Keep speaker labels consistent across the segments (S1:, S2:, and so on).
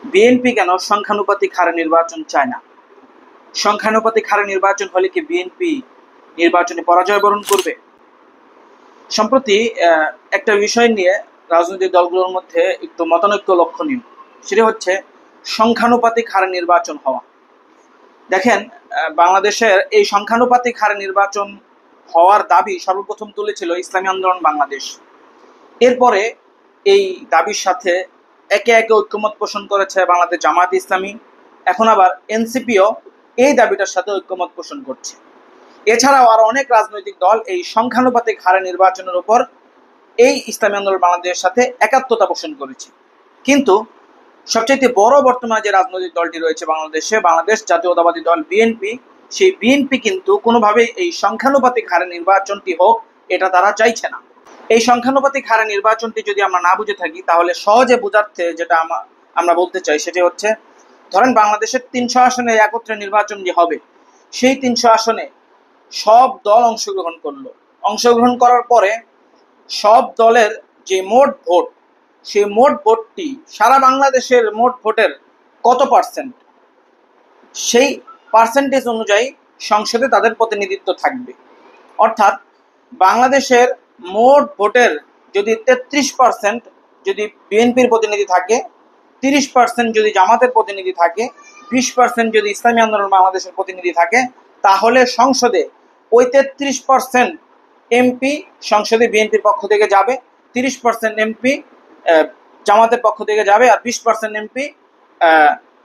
S1: BNP কেন সংখ্যানুপাতিক হারে নির্বাচন চায় না? সংখ্যানুপাতিক হারে নির্বাচন হলে কি বিএনপি নির্বাচনে পরাজয় বরণ করবে? সম্প্রতি একটা বিষয় নিয়ে রাজনৈতিক দলগুলোর মধ্যে একটু মতানৈক্য লক্ষণীয়। সেটা হচ্ছে সংখ্যানুপাতিক হারে নির্বাচন হওয়া। দেখেন, বাংলাদেশের এই সংখ্যানুপাতিক হারে নির্বাচন হওয়ার দাবি সর্বপ্রথম তুলেছিল ইসলামী আন্দোলন বাংলাদেশ। এরপরে এই দাবির সাথে একে একে ঐক্যমত পোষণ করেছে বাংলাদেশ জামায়াত ইসলামী। এখন আবার এনসিপিও এই দাবিটার সাথে ঐক্যমত পোষণ করছে। এছাড়াও আরো অনেক রাজনৈতিক দল এই সংখ্যানুপাতিক হারে নির্বাচনের উপর এই ইসলামী আন্দোলন বাংলাদেশের সাথে একাত্মতা পোষণ করেছে। কিন্তু সবচেয়ে বড় বর্তমানে যে রাজনৈতিক দলটি রয়েছে বাংলাদেশে, বাংলাদেশ জাতীয়তাবাদী দল বিএনপি, সেই বিএনপি কিন্তু কোনোভাবেই এই সংখ্যানুপাতিক হারে নির্বাচনটি হোক এটা তারা চাইছে না। এই সংখ্যানুপাতিক হারে নির্বাচনটি যদি আমরা না বুঝে থাকি তাহলে সহজে বোঝার্থে যেটা আমরা বলতে চাই সেটি হচ্ছে, ধরেন বাংলাদেশের 300 আসনে একত্রে নির্বাচন যে হবে, সেই 300 আসনে সব দল অংশগ্রহণ করলো। অংশগ্রহণ করার পরে সব দলের যে মোট ভোট, সেই মোট ভোটটি সারা বাংলাদেশের মোট ভোটের কত পার্সেন্ট, সেই পার্সেন্টেজ অনুযায়ী সংসদে তাদের প্রতিনিধিত্ব থাকবে। অর্থাৎ বাংলাদেশের মোট ভোটের যদি 33% যদি বিএনপির প্রতিনিধি থাকে, 30% যদি জামাতের প্রতিনিধি থাকে, 20% যদি ইসলামী আন্দোলন বাংলাদেশের প্রতিনিধি থাকে, তাহলে সংসদে ওই 33% এমপি সংসদে বিএনপির পক্ষ থেকে যাবে, 30% এমপি জামাতের পক্ষ থেকে যাবে, আর 20% এমপি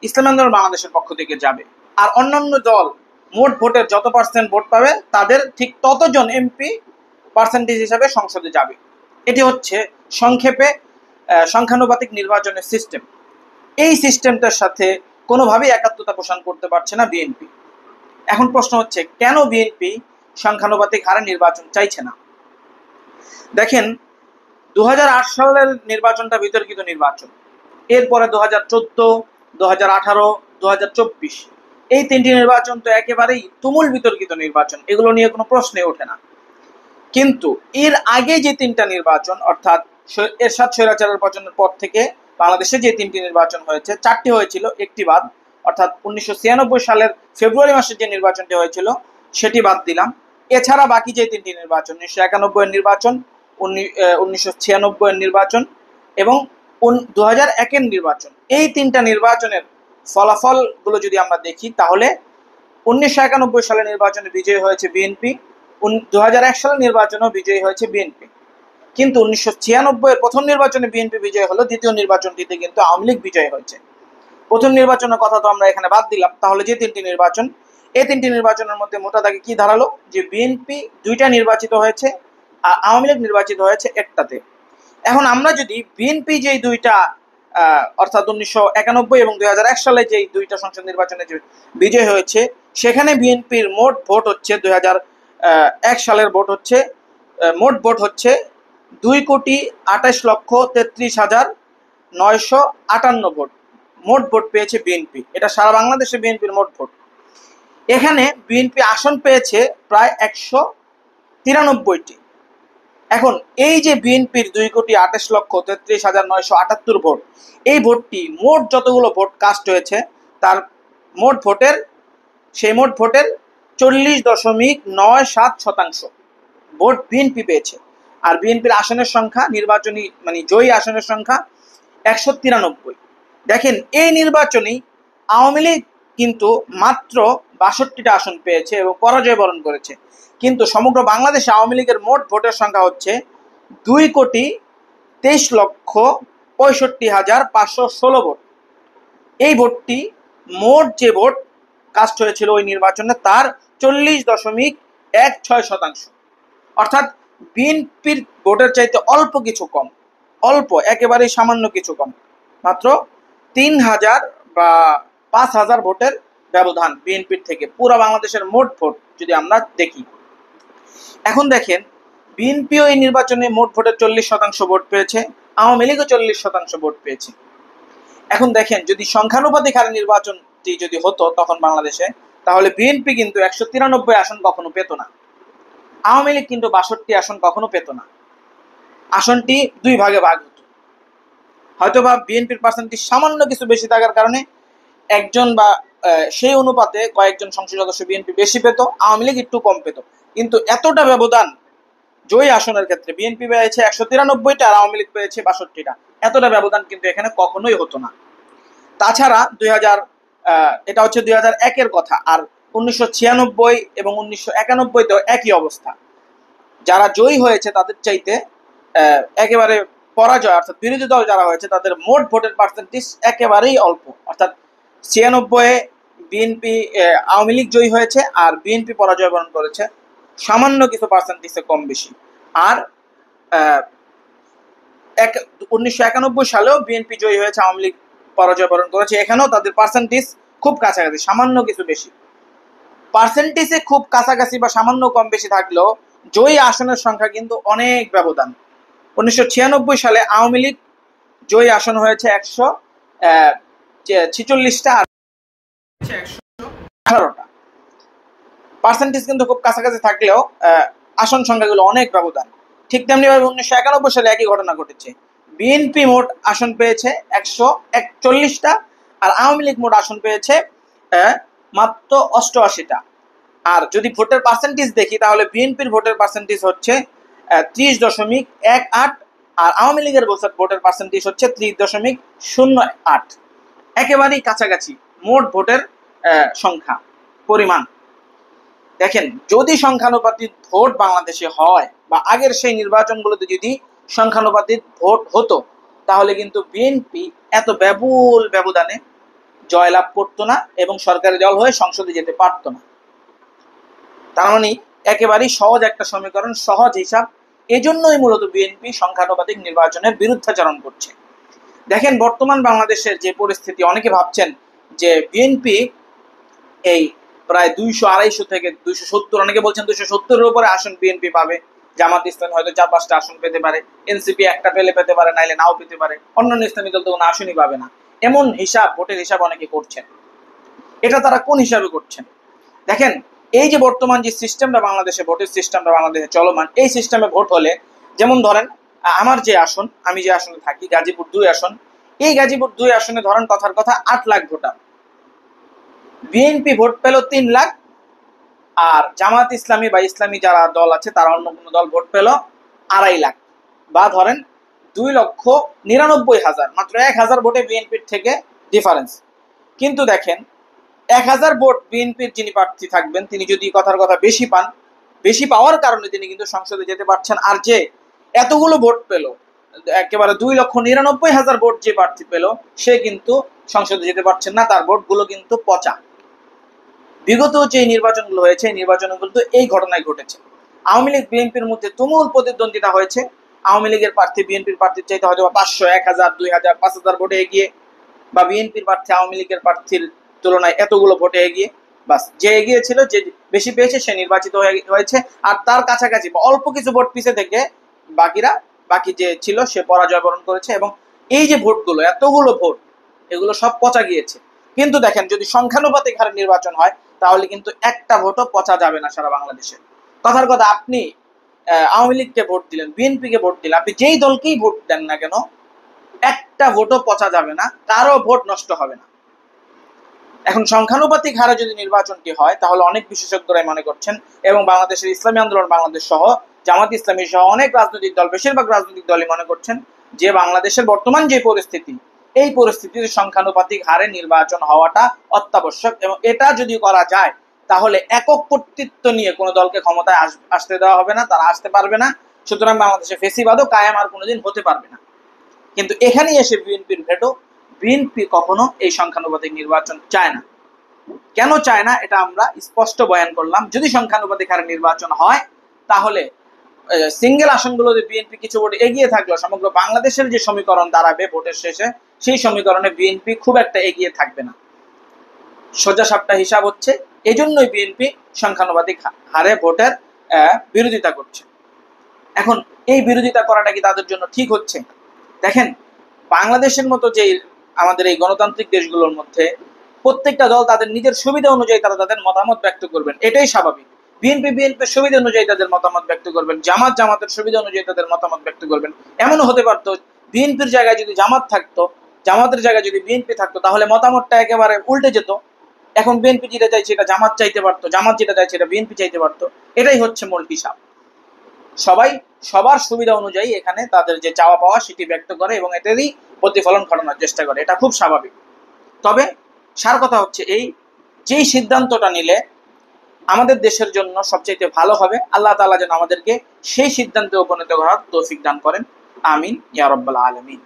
S1: ইসলামী আন্দোলন বাংলাদেশের পক্ষ থেকে যাবে। আর অন্যান্য দল মোট ভোটের যত পার্সেন্ট ভোট পাবে তাদের ঠিক ততজন এমপি পার্সেন্টেজ হিসাবে সংসদে যাবে। এটি হচ্ছে সংক্ষেপে সংখ্যানুপাতিক নির্বাচনের সিস্টেম। এই সিস্টেমটার সাথে কোনোভাবেই একাত্মতা পোষণ করতে পারছে না বিএনপি। এখন প্রশ্ন হচ্ছে, কেন বিএনপি সংখ্যানুপাতিক হারে নির্বাচন চাইছে না? দেখেন, 2008 সালের নির্বাচনটা বিতর্কিত নির্বাচন। এরপরে 2014, 2018, 2024 এই তিনটি নির্বাচন তো একেবারেই তুমুল বিতর্কিত নির্বাচন, এগুলো নিয়ে কোনো প্রশ্নই ওঠে না। কিন্তু এর আগে যে তিনটা নির্বাচন, অর্থাৎ এরশাদ স্বৈরাচারের পতনের পর থেকে বাংলাদেশে যে তিনটি নির্বাচন হয়েছে, চারটি হয়েছিল, একটি বাদ, অর্থাৎ 1996 সালের ফেব্রুয়ারি মাসে যে নির্বাচনটি হয়েছিল সেটি বাদ দিলাম। এছাড়া বাকি যে তিনটি নির্বাচন, 1991 এর নির্বাচন, 1996 এর নির্বাচন এবং 2001 এর নির্বাচন, এই তিনটা নির্বাচনের ফলাফলগুলো যদি আমরা দেখি তাহলে 1991 সালের নির্বাচনে বিজয়ী হয়েছে বিএনপি, 2001 সালের নির্বাচনেও বিজয়ী হয়েছে বিএনপি। কিন্তু 1996 এর প্রথম নির্বাচনে বিএনপি বিজয় হলো, দ্বিতীয় নির্বাচনটিতে কিন্তু আওয়ামী লীগ বিজয় হয়েছে। প্রথম নির্বাচনের কথা তো আমরা এখানে বাদ দিলাম। তাহলে যে তিনটি নির্বাচন, এই তিনটি নির্বাচনের মধ্যে মোটা দাগে কি দাঁড়ালো, যে বিএনপি 2টা নির্বাচিত হয়েছে আর আওয়ামী লীগ নির্বাচিত হয়েছে একটাতে। এখন আমরা যদি বিএনপি যেই দুইটা অর্থাৎ 1991 এবং 2001 সালে যেই দুইটা সংসদ নির্বাচনে যে বিজয় হয়েছে, সেখানে বিএনপির মোট ভোট হচ্ছে 2001 সালের ভোট হচ্ছে, মোট ভোট হচ্ছে 2,28,33,958 ভোট। মোট ভোট পেয়েছে বিএনপি, এটা সারা বাংলাদেশে বিএনপির মোট ভোট। এখানে বিএনপি আসন পেয়েছে প্রায় 193টি। এখন এই যে বিএনপির 2,28,33,978 ভোট, এই ভোটটি মোট যতগুলো ভোট কাস্ট হয়েছে তার মোট ভোটের, সেই মোট ভোটের 40.97% ভোট বিএনপি পেয়েছে। আর বিএনপির আসনের সংখ্যা, নির্বাচনী মানে জয়ী আসনের সংখ্যা 193। দেখেন, এই নির্বাচনেই আওয়ামী লীগ কিন্তু মাত্র 62টা আসন পেয়েছে এবং পরাজয় বরণ করেছে। কিন্তু সমগ্র বাংলাদেশে আওয়ামী লীগের মোট ভোটের সংখ্যা হচ্ছে 2,23,65,516 ভোট। এই ভোটটি মোট যে ভোট কাস্ট হয়েছিল ওই নির্বাচনে তার 40.16%। অর্থাৎ বিএনপির ভোটের চাইতে অল্প কিছু কম, অল্প একেবারেই সামান্য কিছু কম, মাত্র 3,000 বা 5,000 ভোটের ব্যবধান বিএনপির থেকে পুরো বাংলাদেশের মোট ভোট যদি আমরা দেখি। এখন দেখেন, বিএনপিও এই নির্বাচনে মোট ভোটের 40% ভোট পেয়েছে, আওয়ামী লীগও 40% ভোট পেয়েছে। এখন দেখেন, যদি সংখ্যানুপাতিক হারে নির্বাচনটি যদি হতো তখন বাংলাদেশে, তাহলে বিএনপি কিন্তু 193 আসন কখনো পেত না, আওয়ামী লীগ কিন্তু 62 আসন কখনো পেত না। আসনটি দুই ভাগে ভাগ হতো, হয়তোবা বিএনপির পার্সেন্টেজ সামান্য কিছু বেশি থাকার কারণে একজন বা সেই অনুপাতে কয়েকজন সংসদ সদস্য বিএনপি বেশি পেত, আওয়ামী লীগ একটু কম পেত। কিন্তু এতটা ব্যবধান জয়ী আসনের ক্ষেত্রে বিএনপি পেয়েছে 193টা আর আওয়ামী লীগ পেয়েছে 62টা, এতটা ব্যবধান কিন্তু এখানে কখনোই হতো না। তাছাড়া এটা হচ্ছে 2001-এর কথা, আর 1996 এবং 1991-তেও একই অবস্থা। যারা জয়ী হয়েছে তাদের চাইতে একেবারে পরাজয় অর্থাৎ বিরোধী দল যারা হয়েছে তাদের মোট ভোটের পার্সেন্টেজ একেবারেই অল্প, অর্থাৎ 96-এ বিএনপি আওয়ামী লীগ জয়ী হয়েছে আর বিএনপি পরাজয় বরণ করেছে সামান্য কিছু পার্সেন্টেজে কম বেশি। আর 1991 সালেও বিএনপি জয়ী হয়েছে, আওয়ামী লীগ পরাজয় বরণ করেছে, এখানেও তাদের পার্সেন্টেজ খুব কাছাকাছি, সামান্য কিছু বেশি। পার্সেন্টেজে খুব কাছাকাছি বা সামান্য কম বেশি থাকলেও জয়ী আসনের সংখ্যা কিন্তু অনেক ব্যবধান। 1996 সালে আওয়ামী লীগ জয়ী আসন হয়েছে 146টা আর 118টা। পার্সেন্টেজ কিন্তু খুব কাছাকাছি থাকলেও আসন সংখ্যাগুলো অনেক ব্যবধান। ঠিক তেমনি ভাবে 1991 সালে একই ঘটনা ঘটেছে। বিএনপি মোট আসন পেয়েছে 141টা আর আওয়ামী লীগ মোট আসন পেয়েছে মাত্র 88টা। আর যদি ভোটের পার্সেন্টেজ দেখি তাহলে বিএনপির ভোটের পার্সেন্টেজ হচ্ছে 30.18 আর আওয়ামী লীগের ভোটের পার্সেন্টেজ হচ্ছে 30.08, একেবারেই কাছাকাছি মোট ভোটের সংখ্যা পরিমাণ। দেখেন, যদি সংখ্যানুপাতিক ভোট বাংলাদেশে হয় বা আগের সেই নির্বাচনগুলোতে যদি সংখ্যানুপাতিক ভোট হতো তাহলে কিন্তু বিএনপি এত ব্যবধানে জয়লাভ করতো না এবং সরকারি দল হয়ে সংসদে যেতে পারতো না। তার মানে একেবারেই সহজ একটা সমীকরণ, সহজ হিসাব। এজন্যই মূলত বিএনপি সংখ্যানুপাতিক নির্বাচনের বিরুদ্ধাচরণ করছে। দেখেন, বর্তমান বাংলাদেশের যে পরিস্থিতি, অনেকে ভাবছেন যে বিএনপি এই প্রায় 200-250 থেকে 270, অনেকে বলছেন 270-এর উপরে আসন বিএনপি পাবে, জামাত ইসলামী হয়তো 4-5টা আসন পেতে পারে, এনসিপি একটা পেতে পারে, নাইলে নাও পেতে পারে, অন্যান্য ইসলামী দল তো কোনো আসনই পাবে না, এমন হিসাব, ভোটের হিসাব অনেকে করছেন। এটা তারা কোন হিসাবে করছেন? দেখেন, এই যে বর্তমান যে সিস্টেমটা বাংলাদেশে, ভোটের সিস্টেমটা বাংলাদেশে চলমান, এই সিস্টেমে ভোট হলে, যেমন ধরেন আমার যে আসন, আমি যে আসনে থাকি, গাজীপুর 2 আসন, এই গাজীপুর 2 আসনে ধরেন কথার কথা 8 লাখ ভোটার, বিএনপি ভোট পেল 3 লাখ, আর জামাত ইসলামী বা ইসলামী যারা দল আছে তারা অন্য কোনো দল ভোট পেল 2.5 লাখ, বা ধরেন 2,99,000, মাত্র 1000 ভোটে বিএনপির থেকে ডিফারেন্স। কিন্তু দেখেন, 1000 ভোট বিএনপির যিনি প্রার্থী থাকবেন তিনি যদি কথার কথা বেশি পান, বেশি পাওয়ার কারণে তিনি কিন্তু সংসদে যেতে পারছেন। আর যে এতগুলো ভোট পেল, একেবারে 2,99,000 ভোট যে প্রার্থী পেল, সে কিন্তু সংসদে যেতে পারছেন না, তার ভোটগুলো কিন্তু পচা। বিগত যে নির্বাচনগুলো হয়েছে, এই নির্বাচনগুলো তো এই ঘটনায় ঘটেছে। আওয়ামী লীগ বিএনপির মধ্যে তুমুল প্রতিদ্বন্দ্বিতা হয়েছে, আওয়ামী লীগের প্রার্থী বিএনপির প্রার্থীর চাইতে হয়তো 500, 1000, 2000, 5000 ভোটে এগিয়ে, বা বিএনপির প্রার্থী আওয়ামী লীগের প্রার্থীর তুলনায় এতগুলো ভোটে এগিয়ে, বাস যে এগিয়ে ছিল, যে বেশি পেয়েছে সে নির্বাচিত হয়েছে, আর তার কাছাকাছি বা অল্প কিছু ভোট পিছিয়ে থেকে বাকি যে ছিল সে পরাজয় বরণ করেছে। এবং এই যে ভোটগুলো, এতগুলো ভোট, এগুলো সব পচা গিয়েছে। কিন্তু দেখেন, যদি সংখ্যানুপাতিক হারে নির্বাচন হয় তাহলে কিন্তু একটা ভোটও পচা যাবে না সারা বাংলাদেশে। কথার কথা, আপনি আওয়ামী লীগকে ভোট দিলেন, বিএনপিকে ভোট দিলেন, আপনি যেই দলকেই ভোট দেন না কেন, একটা ভোটও পচা যাবে না, কারো ভোট নষ্ট হবে না। এখন সংখ্যানুপাতিক হারে যদি নির্বাচনটি হয় তাহলে অনেক বিশেষজ্ঞরাই মনে করছেন, এবং বাংলাদেশের ইসলামী আন্দোলন বাংলাদেশ সহ, জামাত ইসলামী সহ অনেক রাজনৈতিক দল, বেশিরভাগ রাজনৈতিক দলই মনে করছেন যে বাংলাদেশের বর্তমান যে পরিস্থিতি, এই পরিস্থিতিতে সংখ্যানুপাতিক হারে নির্বাচন হওয়াটা অত্যাবশ্যক। এবং এটা যদি করা যায় তাহলে একক কর্তৃত্ব নিয়ে কোনো দলকে ক্ষমতায় আসতে দেওয়া হবে না, তারা আসতে পারবে না। সুতরাং বাংলাদেশে ফেসিবাদও কায়েম আর কোনোদিন হতে পারবে না। কিন্তু এখানেই এসে বিএনপির ভেটো, বিএনপি কখনো এই সংখ্যানুপাতিক নির্বাচন চায় না। কেন চায় না এটা আমরা স্পষ্ট বয়ান করলাম। যদি সংখ্যানুপাতিক হারে নির্বাচন হয় তাহলে সিঙ্গেল আসনগুলোতে বিএনপি কিছু ভোট এগিয়ে থাকলেও সমগ্র বাংলাদেশের যে সমীকরণ দাঁড়াবে ভোটের শেষে, সেই সমীকরণে বিএনপি খুব একটা এগিয়ে থাকবে না। সোজা সাপটা হিসাব হচ্ছে, এই জন্যই বিএনপি সংখ্যানুপাতিক হারে ভোটের বিরোধিতা করছে। এখন এই বিরোধিতা করাটা কি তাদের জন্য ঠিক হচ্ছে? দেখেন, বাংলাদেশের মতো যে আমাদের এই গণতান্ত্রিক দেশগুলোর মধ্যে প্রত্যেকটা দল তাদের নিজের সুবিধা অনুযায়ী তারা তাদের মতামত ব্যক্ত করবেন, এটাই স্বাভাবিক। বিএনপির সুবিধা অনুযায়ী তাদের মতামত ব্যক্ত করবেন, জামাতের সুবিধা অনুযায়ী তাদের মতামত ব্যক্ত করবেন। এমনও হতে পারতো বিএনপির জায়গায় যদি জামাত থাকতো, জামাতের জায়গায় যদি বিএনপি থাকতো, তাহলে মতামতটা একেবারে উল্টে যেত। এখন বিএনপি যেটা চাইছে এটা জামাত চাইতে পারতো, জামাত যেটা চাইছে এটা বিএনপি চাইতে পারতো। এটাই হচ্ছে মূল হিসাব। সবাই সবার সুবিধা অনুযায়ী এখানে তাদের যে চাওয়া পাওয়া সেটি ব্যক্ত করে এবং এটারই প্রতিফলন ঘটানোর চেষ্টা করে। এটা খুব স্বাভাবিক। তবে সার কথা হচ্ছে এই, যেই সিদ্ধান্তটা নিলে আমাদের দেশের জন্য সবচাইতে ভালো হবে, আল্লাহ তাআলা যেন আমাদেরকে সেই সিদ্ধান্তে উপনীত করার তৌফিক দান করেন। আমিন ইয়া রাব্বাল আলামিন।